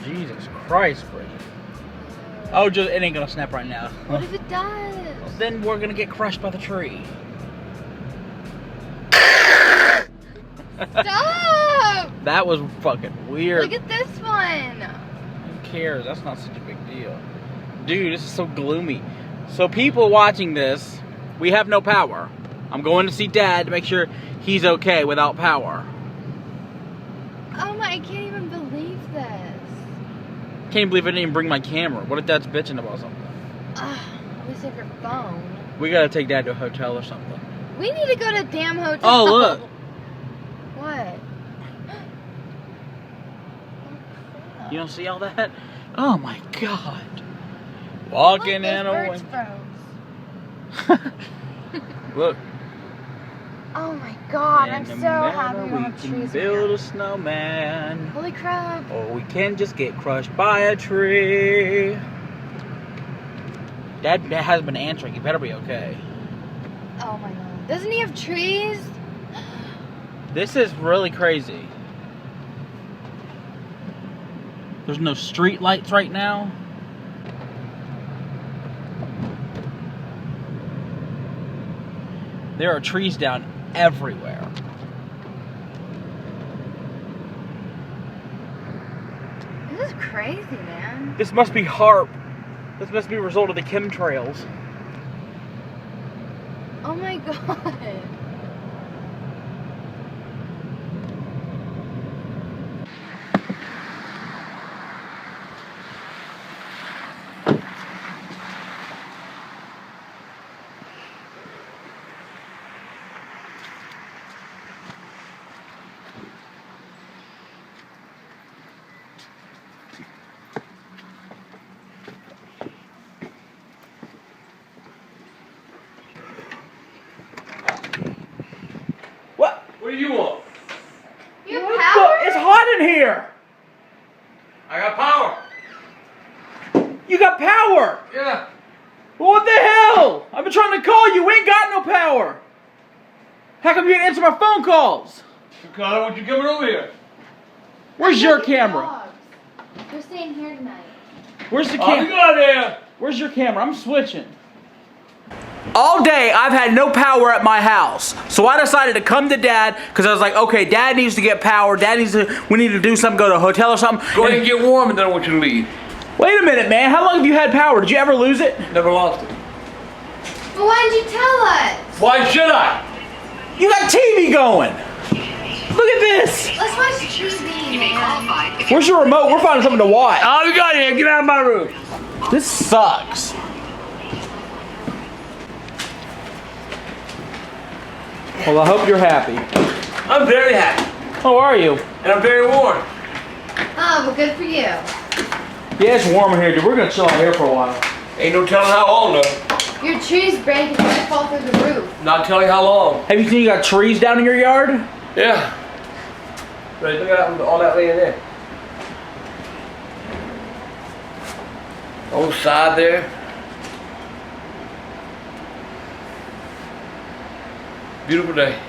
Jesus Christ, Bridget. Oh, just it ain't gonna snap right now. What if it does? Then we're gonna get crushed by the tree. Stop! That was fucking weird. Look at this one. Who cares? That's not such a big deal. Dude, this is so gloomy. So people watching this, we have no power. I'm going to see Dad to make sure he's okay without power. Oh my, I can't even believe this. Can't believe I didn't even bring my camera. What if Dad's bitching about something? At least have your phone. We gotta take Dad to a hotel or something. We need to go to a damn hotel. Oh, look. What? You don't see all that? Oh my God. Walking in a birds way. froze. Look. Oh my God, I'm In so the meadow happy we don't have we can trees build here. a snowman. Holy crap. Or we can just get crushed by a tree. Dad hasn't been answering. You better be okay. Oh my God. Doesn't he have trees? This is really crazy. There's no street lights right now. There are trees down everywhere. This is crazy, man. This must be HARP. This must be a result of the chemtrails. Oh my God. What? What do you want? You have What power? the- It's hot in here. I got power. You got power. Yeah. What the hell? I've been trying to call you. We ain't got no power. How come you didn't answer my phone calls? Carla, would you come over here? Where's your camera? Dogs. They're staying here tonight. Where's the Oh, you camera? got there. Where's your camera? I'm switching. All day I've had no power at my house. So I decided to come to Dad because I was like, okay, Dad needs to get power. We need to do something, go to a hotel or something. Go ahead and get warm, and then I want you to leave. Wait a minute, man. How long have you had power? Did you ever lose it? Never lost it. But why didn't you tell us? Why should I? You got TV going. Look at this. Let's watch TV, man. Where's your remote? We're finding something to watch. All you got here, get out of my room. This sucks. Well, I hope you're happy. I'm very happy, How are you? and I'm very warm. Oh, well, good for you. Yeah, it's warm in here, dude. We're gonna chill out here for a while. Ain't no telling how long, though. Your trees break and they fall through the roof. Not telling how long. Have you seen you got trees down in your yard? Yeah. Right, look at all that laying there. Old side there. Beautiful day.